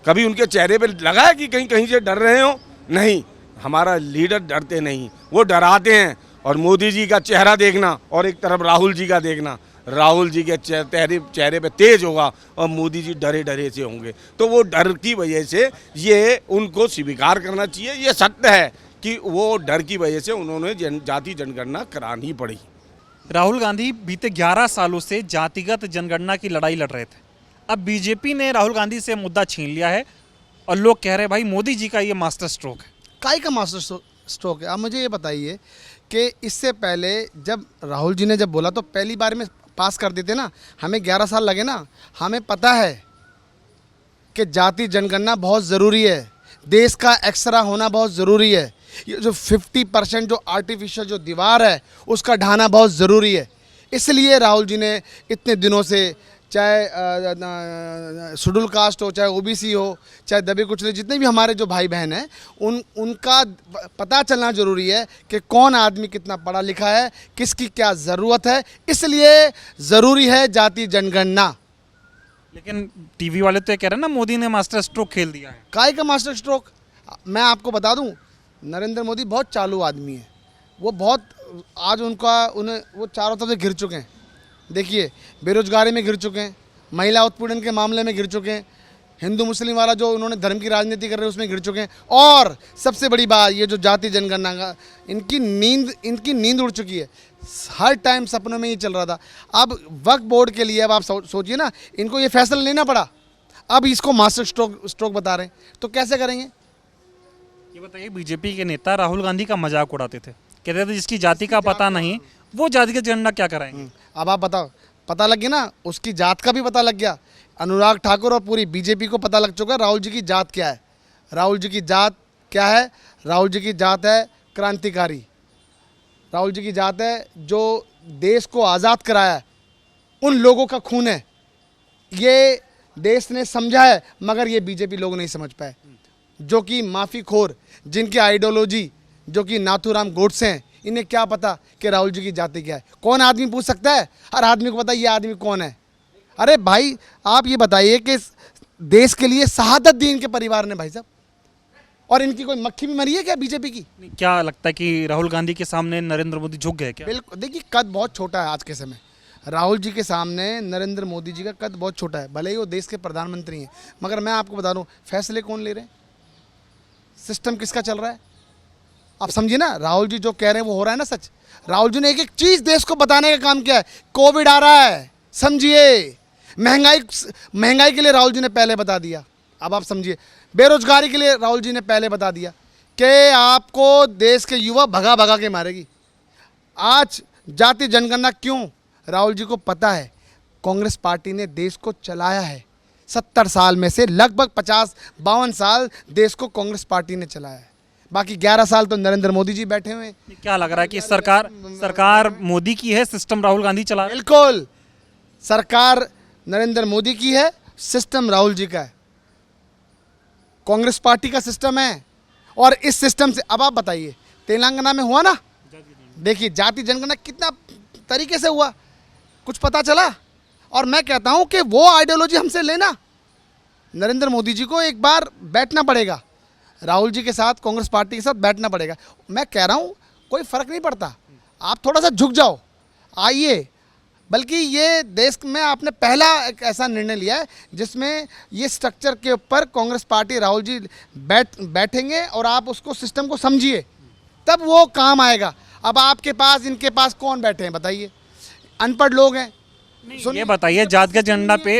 कभी उनके चेहरे पे लगा है कि कहीं कहीं से डर रहे हो? नहीं, हमारा लीडर डरते नहीं, वो डराते हैं। और मोदी जी का चेहरा देखना और एक तरफ राहुल जी का देखना, राहुल जी के चेहरे पे तेज होगा और मोदी जी डरे डरे से होंगे। तो वो डर की वजह से ये उनको स्वीकार करना चाहिए। ये सत्य है कि वो डर की वजह से उन्होंने जाति जनगणना करानी पड़ी। राहुल गांधी बीते 11 सालों से जातिगत जनगणना की लड़ाई लड़ रहे थे। अब बीजेपी ने राहुल गांधी से मुद्दा छीन लिया है और लोग कह रहे हैं भाई मोदी जी का ये मास्टर स्ट्रोक है। काय का मास्टर स्ट्रोक है? आप मुझे ये बताइए कि इससे पहले जब राहुल जी ने जब बोला तो पहली बार में पास कर देते ना। हमें 11 साल लगे ना। हमें पता है कि जाति जनगणना बहुत ज़रूरी है, देश का एक्सरा होना बहुत ज़रूरी है। ये जो 50% जो आर्टिफिशियल जो दीवार है उसका ढाना बहुत ज़रूरी है। इसलिए राहुल जी ने इतने दिनों से, चाहे शेड्यूल कास्ट हो, चाहे ओबीसी हो, चाहे दबे कुचले, जितने भी हमारे जो भाई बहन हैं, उनका पता चलना ज़रूरी है कि कौन आदमी कितना पढ़ा लिखा है, किसकी क्या ज़रूरत है। इसलिए ज़रूरी है जाति जनगणना। लेकिन टीवी वाले तो ये कह रहे हैं ना मोदी ने मास्टर स्ट्रोक खेल दिया है। काय का मास्टर स्ट्रोक? मैं आपको बता दूं, नरेंद्र मोदी बहुत चालू आदमी है। वो बहुत, आज वो चारों तरफ से घिर चुके हैं। देखिए, बेरोजगारी में घिर चुके हैं, महिला उत्पीड़न के मामले में घिर चुके हैं, हिंदू मुस्लिम वाला जो उन्होंने धर्म की राजनीति कर रहे हैं उसमें घिर चुके हैं। और सबसे बड़ी बात, ये जो जाति जनगणना का, इनकी नींद उड़ चुकी है। हर टाइम सपनों में ही चल रहा था। अब वक्फ बोर्ड के लिए, अब आप सोचिए ना, इनको ये फैसला लेना पड़ा। अब इसको मास्टर स्ट्रोक बता रहे हैं, तो कैसे करेंगे? ये बताइए, बीजेपी के नेता राहुल गांधी का मजाक उड़ाते थे, कहते थे जिसकी जाति का पता नहीं वो जातिगत जनगणना क्या कराएंगे। अब आप बताओ, पता लग गया ना, उसकी जात का भी पता लग गया। अनुराग ठाकुर और पूरी बीजेपी को पता लग चुका है राहुल जी की जात क्या है। राहुल जी की जात क्या है? राहुल जी की जात है क्रांतिकारी। राहुल जी की जात है जो देश को आज़ाद कराया है, उन लोगों का खून है। ये देश ने समझा है, मगर ये बीजेपी लोग नहीं समझ पाए, जो कि माफ़ीखोर, जिनकी आइडियोलॉजी जो कि नाथूराम गोडसे हैं। इन्हें क्या पता कि राहुल जी की जाति क्या है? कौन आदमी पूछ सकता है? हर आदमी को पता है ये आदमी कौन है। अरे भाई, आप ये बताइए कि देश के लिए शहादत दी इनके परिवार ने भाई साहब, और इनकी कोई मक्खी भी मरी है क्या बीजेपी की? क्या लगता है कि राहुल गांधी के सामने नरेंद्र मोदी झुक गए क्या? बिल्कुल। देखिए, कद बहुत छोटा है आज के समय। राहुल जी के सामने नरेंद्र मोदी जी का कद बहुत छोटा है। भले ही वो देश के प्रधानमंत्री हैं, मगर मैं आपको बता दूं, फैसले कौन ले रहे हैं? सिस्टम किसका चल रहा है? आप समझिए ना, राहुल जी जो कह रहे हैं वो हो रहा है ना सच। राहुल जी ने एक एक चीज़ देश को बताने का काम किया है। कोविड आ रहा है, समझिए। महंगाई के लिए राहुल जी ने पहले बता दिया। अब आप समझिए, बेरोजगारी के लिए राहुल जी ने पहले बता दिया कि आपको देश के युवा भगा भगा के मारेगी। आज जाति जनगणना क्यों? राहुल जी को पता है कांग्रेस पार्टी ने देश को चलाया है। 70 साल में से लगभग 50-52 साल देश को कांग्रेस पार्टी ने चलाया है। बाकी 11 साल तो नरेंद्र मोदी जी बैठे हुए हैं। क्या लग रहा है कि सरकार मोदी की है, सिस्टम राहुल गांधी चला रहे हैं? बिल्कुल, सरकार नरेंद्र मोदी की है, सिस्टम राहुल जी का है। कांग्रेस पार्टी का सिस्टम है, और इस सिस्टम से अब आप बताइए, तेलंगाना में हुआ ना, देखिए जाति जनगणना कितना तरीके से हुआ, कुछ पता चला। और मैं कहता हूं कि वो आइडियोलॉजी हमसे लेना, नरेंद्र मोदी जी को एक बार बैठना पड़ेगा, राहुल जी के साथ, कांग्रेस पार्टी के साथ बैठना पड़ेगा। मैं कह रहा हूं कोई फ़र्क नहीं पड़ता, आप थोड़ा सा झुक जाओ, आइए। बल्कि ये देश में आपने पहला एक ऐसा निर्णय लिया है जिसमें ये स्ट्रक्चर के ऊपर कांग्रेस पार्टी, राहुल जी बैठेंगे और आप उसको, सिस्टम को समझिए, तब वो काम आएगा। अब आपके पास, इनके पास कौन बैठे हैं बताइए? अनपढ़ लोग हैं। ये बताइए, जातिगत जनगणना पे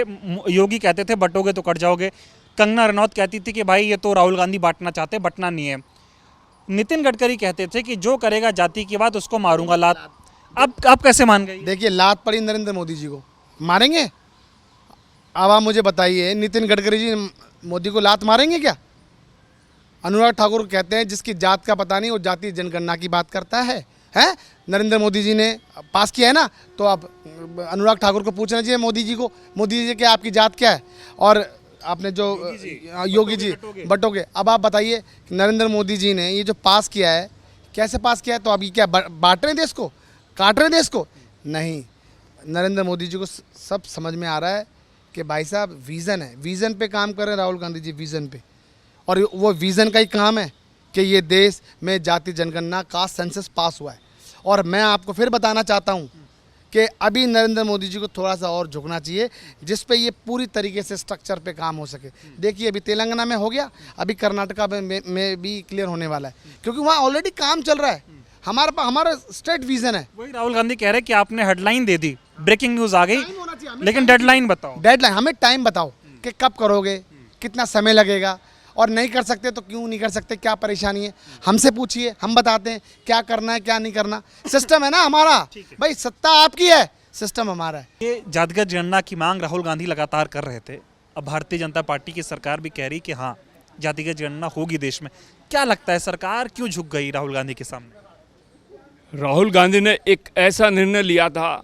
योगी कहते थे बटोगे तो कट जाओगे, कंगना रनौत कहती थी कि भाई ये तो राहुल गांधी बांटना चाहते, बंटना नहीं है। नितिन गडकरी कहते थे कि जो करेगा जाति की बात उसको मारूंगा लात। अब आप कैसे मान गए? देखिए, लात पड़ी नरेंद्र मोदी जी को, मारेंगे? अब आप मुझे बताइए, नितिन गडकरी जी मोदी को लात मारेंगे क्या? अनुराग ठाकुर को कहते हैं जिसकी जात का पता नहीं वो जातीय जनगणना की बात करता है। नरेंद्र मोदी जी ने पास किया है ना, तो अब अनुराग ठाकुर को पूछना चाहिए मोदी जी को, मोदी जी क्या आपकी जात क्या है। और आपने जो योगी जी बटोगे, अब आप बताइए नरेंद्र मोदी जी ने ये जो पास किया है कैसे पास किया है, तो अभी क्या बांट रहे हैं देश को, काट रहे हैं देश को? नहीं, नरेंद्र मोदी जी को सब समझ में आ रहा है कि भाई साहब विज़न है, विज़न पे काम कर रहे हैं राहुल गांधी जी, विज़न पे। और वो विज़न का ही काम है कि ये देश में जातीय जनगणना का सेंसस पास हुआ है। और मैं आपको फिर बताना चाहता हूँ कि अभी नरेंद्र मोदी जी को थोड़ा सा और झुकना चाहिए जिस पे ये पूरी तरीके से स्ट्रक्चर पे काम हो सके। देखिए अभी तेलंगाना में हो गया, अभी कर्नाटका में भी क्लियर होने वाला है, क्योंकि वहाँ ऑलरेडी काम चल रहा है। हमारा स्टेट विजन है। वही राहुल गांधी कह रहे हैं कि आपने हेडलाइन दे दी, ब्रेकिंग न्यूज आ गई, लेकिन डेडलाइन बताओ। डेडलाइन हमें टाइम बताओ कि कब करोगे, कितना समय लगेगा, और नहीं कर सकते तो क्यों नहीं कर सकते, क्या परेशानी है, हमसे पूछिए, हम बताते हैं क्या करना है क्या नहीं करना। सिस्टम है ना हमारा, भाई सत्ता आपकी है, सिस्टम हमारा है। ये जातिगत जनगणना की मांग राहुल गांधी लगातार कर रहे थे, अब भारतीय जनता पार्टी की सरकार भी कह रही कि हाँ जातिगत जनगणना होगी देश में। क्या लगता है सरकार क्यों झुक गई राहुल गांधी के सामने? राहुल गांधी ने एक ऐसा निर्णय लिया था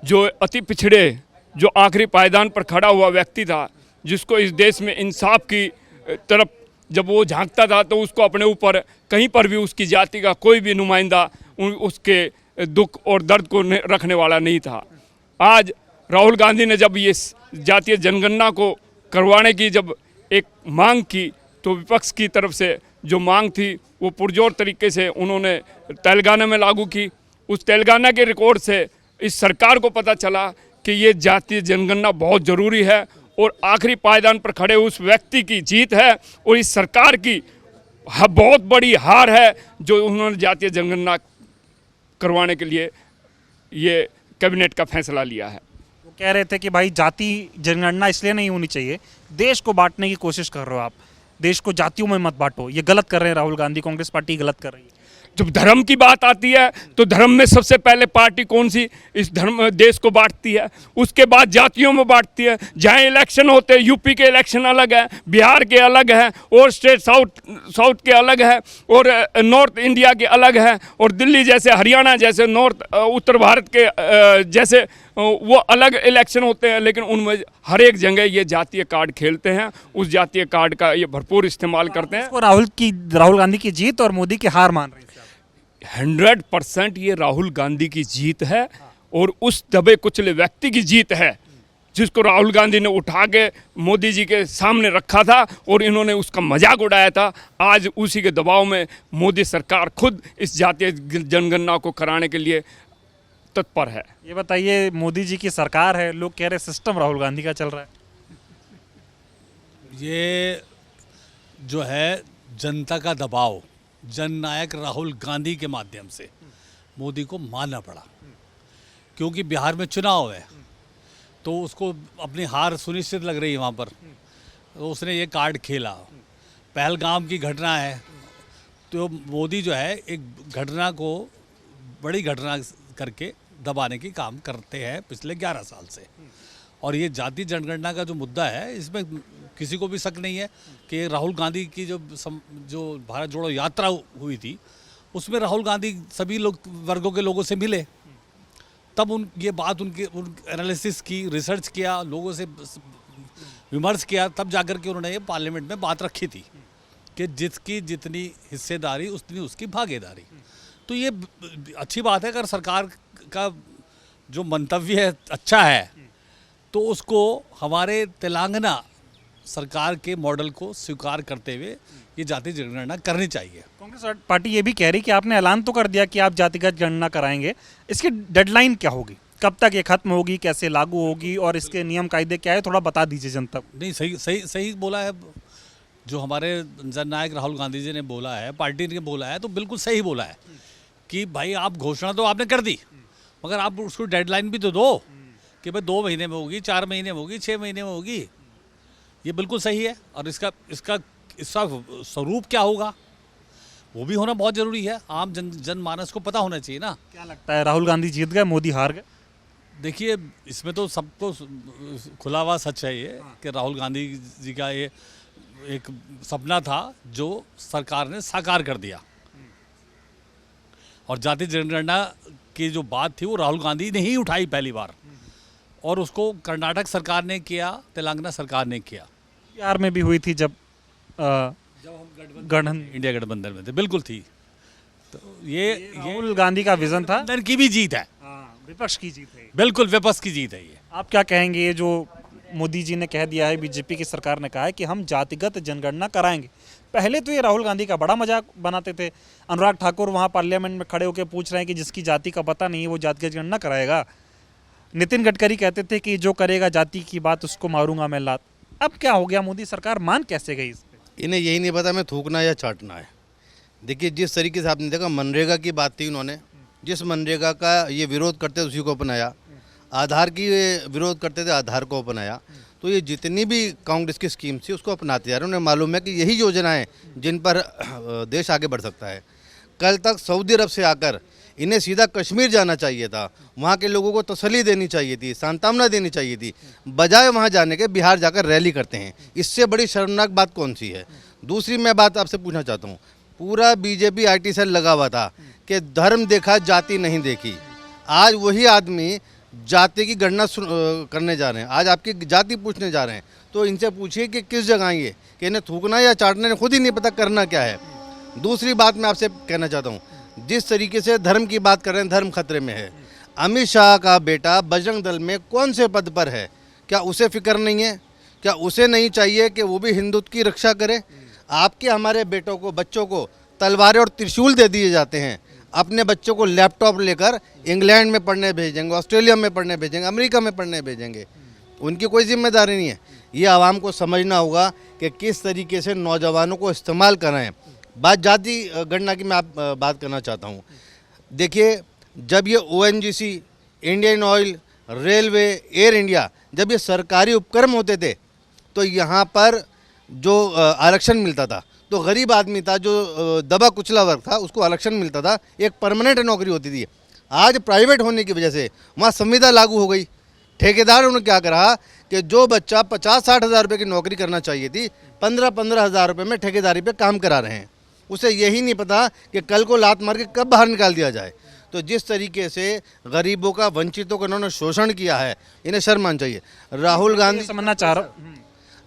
जो अति पिछड़े, जो आखिरी पायदान पर खड़ा हुआ व्यक्ति था, जिसको इस देश में इंसाफ की तरफ जब वो झांकता था तो उसको अपने ऊपर कहीं पर भी उसकी जाति का कोई भी नुमाइंदा उसके दुख और दर्द को रखने वाला नहीं था। आज राहुल गांधी ने जब ये जातीय जनगणना को करवाने की जब एक मांग की, तो विपक्ष की तरफ से जो मांग थी वो पुरजोर तरीके से उन्होंने तेलंगाना में लागू की। उस तेलंगाना के रिकॉर्ड से इस सरकार को पता चला कि ये जातीय जनगणना बहुत ज़रूरी है और आखिरी पायदान पर खड़े उस व्यक्ति की जीत है और इस सरकार की बहुत बड़ी हार है जो उन्होंने जातीय जनगणना करवाने के लिए ये कैबिनेट का फैसला लिया है। वो कह रहे थे कि भाई जाति जनगणना इसलिए नहीं होनी चाहिए, देश को बांटने की कोशिश कर रहे हो आप, देश को जातियों में मत बांटो, ये गलत कर रहे हैं राहुल गांधी, कांग्रेस पार्टी गलत कर रही है। जब धर्म की बात आती है तो धर्म में सबसे पहले पार्टी कौन सी इस धर्म देश को बांटती है, उसके बाद जातियों में बांटती है। जहाँ इलेक्शन होते हैं, यूपी के इलेक्शन अलग है, बिहार के अलग है, और स्टेट साउथ के अलग है, और नॉर्थ इंडिया के अलग है, और दिल्ली जैसे, हरियाणा जैसे, नॉर्थ उत्तर भारत के जैसे वो अलग इलेक्शन होते हैं, लेकिन उनमें हर एक जगह ये जातीय कार्ड खेलते हैं, उस जातीय कार्ड का ये भरपूर इस्तेमाल करते हैं। राहुल गांधी की जीत और मोदी की हार मान रही है। 100% ये राहुल गांधी की जीत है और उस दबे कुचले व्यक्ति की जीत है जिसको राहुल गांधी ने उठा के मोदी जी के सामने रखा था और इन्होंने उसका मजाक उड़ाया था। आज उसी के दबाव में मोदी सरकार खुद इस जातीय जनगणना को कराने के लिए तत्पर है। ये बताइए, मोदी जी की सरकार है, लोग कह रहे सिस्टम राहुल गांधी का चल रहा है। ये जो है जनता का दबाव जननायक राहुल गांधी के माध्यम से मोदी को मानना पड़ा, क्योंकि बिहार में चुनाव है तो उसको अपनी हार सुनिश्चित लग रही है वहाँ पर, तो उसने ये कार्ड खेला। पहलगाम की घटना है तो मोदी जो है एक घटना को बड़ी घटना करके दबाने की काम करते हैं पिछले 11 साल से। और ये जाति जनगणना का जो मुद्दा है, इसमें किसी को भी शक नहीं है कि राहुल गांधी की जो भारत जोड़ो यात्रा हुई थी उसमें राहुल गांधी सभी वर्गों के लोगों से मिले, तब ये बात उन एनालिसिस की, रिसर्च किया, लोगों से विमर्श किया, तब जाकर के उन्होंने ये पार्लियामेंट में बात रखी थी कि जिसकी जितनी हिस्सेदारी उतनी उसकी भागीदारी। तो ये अच्छी बात है, अगर सरकार का जो मंतव्य है अच्छा है तो उसको हमारे तेलंगाना सरकार के मॉडल को स्वीकार करते हुए ये जाति जनगणना करनी चाहिए। कांग्रेस पार्टी ये भी कह रही कि आपने ऐलान तो कर दिया कि आप जातिगत गणना कराएंगे, इसकी डेडलाइन क्या होगी, कब तक ये खत्म होगी, कैसे लागू होगी और इसके नियम कायदे क्या है, थोड़ा बता दीजिए जनता को। नहीं, सही बोला है जो हमारे जननायक राहुल गांधी जी ने बोला है, पार्टी ने बोला है, तो बिल्कुल सही बोला है कि भाई आप घोषणा तो आपने कर दी, मगर आप उसको डेडलाइन भी तो दो कि भाई 2 महीने में होगी, 4 महीने में होगी, 6 महीने में होगी। ये बिल्कुल सही है। और इसका स्वरूप क्या होगा वो भी होना बहुत ज़रूरी है, आम जनमानस को पता होना चाहिए ना। क्या लगता है राहुल गांधी जीत गए, मोदी हार गए? देखिए, इसमें तो सबको खुला हुआ सच है ये कि राहुल गांधी जी का ये एक सपना था जो सरकार ने साकार कर दिया। और जाति जनगणना की जो बात थी वो राहुल गांधी ने ही उठाई पहली बार, और उसको कर्नाटक सरकार ने किया, तेलंगाना सरकार ने किया। बिहार में भी हुई थी जब हम इंडिया गठबंधन में थे, बिल्कुल थी। तो ये राहुल गांधी का विजन था, गठबंधन की भी जीत है, विपक्ष की जीत है। बिल्कुल विपक्ष की जीत है ये। आप क्या कहेंगे, ये जो मोदी जी ने कह दिया है, बीजेपी की सरकार ने कहा है कि हम जातिगत जनगणना कराएंगे। पहले तो ये राहुल गांधी का बड़ा मजाक बनाते थे। अनुराग ठाकुर वहाँ पार्लियामेंट में खड़े होकर पूछ रहे हैं कि जिसकी जाति का पता नहीं है वो जातिगत जनगणना कराएगा। नितिन गडकरी कहते थे कि जो करेगा जाति की बात उसको मारूंगा मैं लात। अब क्या हो गया, मोदी सरकार मान कैसे गई इस पे? इन्हें यही नहीं पता मैं थूकना या चाटना है। देखिए, जिस तरीके से आपने देखा मनरेगा की बात थी, उन्होंने जिस मनरेगा का ये विरोध करते थे उसी को अपनाया, आधार की विरोध करते थे आधार को अपनाया। तो ये जितनी भी कांग्रेस की स्कीम थी उसको अपनाते जा रहे हैं। उन्हें मालूम है कि यही योजनाएं जिन पर देश आगे बढ़ सकता है। कल तक सऊदी अरब से आकर इन्हें सीधा कश्मीर जाना चाहिए था, वहाँ के लोगों को तसल्ली देनी चाहिए थी, सांत्वना देनी चाहिए थी, बजाय वहाँ जाने के बिहार जाकर रैली करते हैं। इससे बड़ी शर्मनाक बात कौन सी है? दूसरी मैं बात आपसे पूछना चाहता हूँ, पूरा बीजेपी IT सेल लगा हुआ था कि धर्म देखा जाति नहीं देखी। आज वही आदमी जाति की गणना करने जा रहे हैं, आज आपकी जाति पूछने जा रहे हैं। तो इनसे पूछिए कि किस जगह ये कि इन्हें थूकना या चाटने ने खुद ही नहीं पता करना क्या है। दूसरी बात मैं आपसे कहना चाहता हूँ, जिस तरीके से धर्म की बात कर रहे हैं, धर्म खतरे में है। अमित शाह का बेटा बजरंग दल में कौन से पद पर है? क्या उसे फिक्र नहीं है? क्या उसे नहीं चाहिए कि वो भी हिंदुत्व की रक्षा करे? आपके हमारे बेटों को, बच्चों को तलवारें और त्रिशूल दे दिए जाते हैं। अपने बच्चों को लैपटॉप लेकर इंग्लैंड में पढ़ने भेजेंगे, ऑस्ट्रेलिया में पढ़ने भेजेंगे, अमेरिका में पढ़ने भेजेंगे। उनकी कोई जिम्मेदारी नहीं है। ये आवाम को समझना होगा कि किस तरीके से नौजवानों को इस्तेमाल कराएं। बात जाति गणना की मैं आप बात करना चाहता हूँ। देखिए, जब ये ONGC, Indian oil, railway, air India, जब ये सरकारी उपक्रम होते थे तो यहाँ पर जो आरक्षण मिलता था, तो गरीब आदमी था, जो दबा कुचला वर्ग था, उसको आरक्षण मिलता था, एक परमानेंट नौकरी होती थी। आज प्राइवेट होने की वजह से वहाँ संविदा लागू हो गई। ठेकेदारों ने क्या करा कि जो बच्चा 50-60 हज़ार रुपये की नौकरी करना चाहिए थी, 15-15 हज़ार रुपये में ठेकेदारी पे काम करा रहे हैं। उसे यही नहीं पता कि कल को लात मार के कब बाहर निकाल दिया जाए। तो जिस तरीके से गरीबों का, वंचितों का इन्होंने शोषण किया है, इन्हें शर्म आनी चाहिए। राहुल गांधी, समझना चाह रहा हूँ,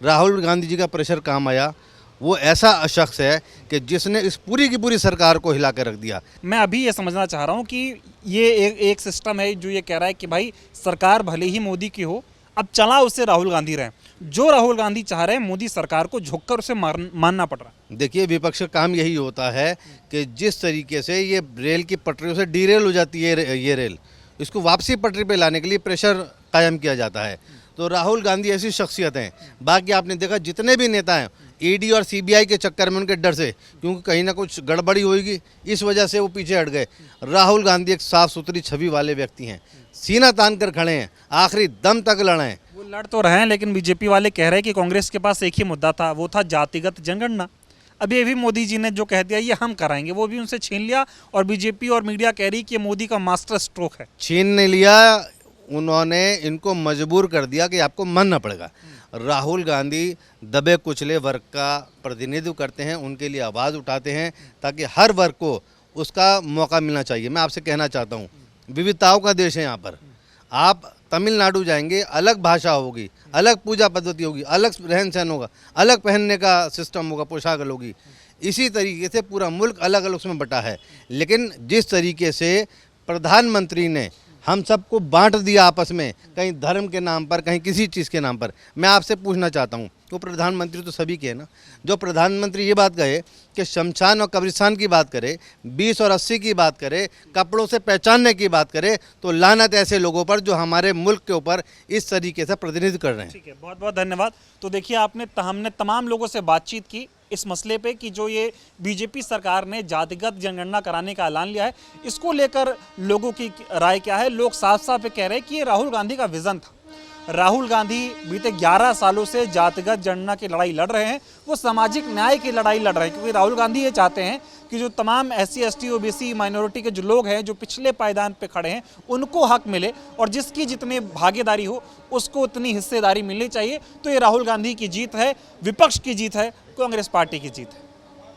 राहुल गांधी जी का प्रेशर काम आया। वो ऐसा शख्स है कि जिसने इस पूरी की पूरी सरकार को हिला कर रख दिया। मैं अभी ये समझना चाह रहा हूँ कि ये एक सिस्टम है जो ये कह रहा है कि भाई सरकार भले ही मोदी की हो, अब चला उससे राहुल गांधी रहे। जो राहुल गांधी चाह रहे हैं, मोदी सरकार को झुककर उसे मानना पड़ रहा है। देखिए, विपक्ष का काम यही होता है कि जिस तरीके से ये रेल की पटरियों से डीरेल हो जाती है ये रेल, इसको वापसी पटरी पे लाने के लिए प्रेशर कायम किया जाता है। तो राहुल गांधी ऐसी शख्सियत हैं। बाकी आपने देखा जितने भी नेता हैं, ED और CBI के चक्कर में, उनके डर से, क्योंकि कहीं ना कुछ गड़बड़ी होगी, इस वजह से वो पीछे हट गए। राहुल गांधी एक साफ सुथरी छवि वाले व्यक्ति हैं, सीना तान कर खड़े हैं, आखिरी दम तक लड़े। वो लड़ तो रहे हैं, लेकिन बीजेपी वाले कह रहे हैं कि कांग्रेस के पास एक ही मुद्दा था, वो था जातिगत जनगणना। अभी अभी मोदी जी ने जो कह दिया ये हम कराएंगे, वो भी उनसे छीन लिया। और बीजेपी और मीडिया कह रही कि मोदी का मास्टर स्ट्रोक है। छीन नहीं लिया, उन्होंने इनको मजबूर कर दिया कि आपको मानना पड़ेगा। राहुल गांधी दबे कुचले वर्ग का प्रतिनिधित्व करते हैं, उनके लिए आवाज़ उठाते हैं ताकि हर वर्ग को उसका मौका मिलना चाहिए। मैं आपसे कहना चाहता हूँ, विविधताओं का देश है यहाँ पर। आप तमिलनाडु जाएंगे, अलग भाषा होगी, अलग पूजा पद्धति होगी, अलग रहन सहन होगा, अलग पहनने का सिस्टम होगा, पोशाक होगी। इसी तरीके से पूरा मुल्क अलग अलग उसमें बटा है। लेकिन जिस तरीके से प्रधानमंत्री ने हम सबको बांट दिया आपस में, कहीं धर्म के नाम पर, कहीं किसी चीज़ के नाम पर, मैं आपसे पूछना चाहता हूँ, वो प्रधानमंत्री तो सभी के हैं ना। जो प्रधानमंत्री ये बात कहे कि शमशान और कब्रिस्तान की बात करे, 20 और 80 की बात करे, कपड़ों से पहचानने की बात करे, तो लानत ऐसे लोगों पर जो हमारे मुल्क के ऊपर इस तरीके से प्रतिनिधित्व कर रहे हैं। ठीक है, बहुत बहुत धन्यवाद। तो देखिए, हमने तमाम लोगों से बातचीत की इस मसले पे कि जो ये बीजेपी सरकार ने जातिगत जनगणना कराने का ऐलान लिया है, इसको लेकर लोगों की राय क्या है। लोग साफ साफ कह रहे हैं कि ये राहुल गांधी का विजन था। राहुल गांधी बीते 11 सालों से जातिगत जनगणना की लड़ाई लड़ रहे हैं, वो सामाजिक न्याय की लड़ाई लड़ रहे हैं, क्योंकि राहुल गांधी ये चाहते हैं कि जो तमाम SC ST OBC माइनॉरिटी के जो लोग हैं, जो पिछले पायदान पे खड़े हैं, उनको हक मिले और जिसकी जितनी भागीदारी हो उसको उतनी हिस्सेदारी मिलनी चाहिए। तो ये राहुल गांधी की जीत है, विपक्ष की जीत है, कांग्रेस पार्टी की जीत है।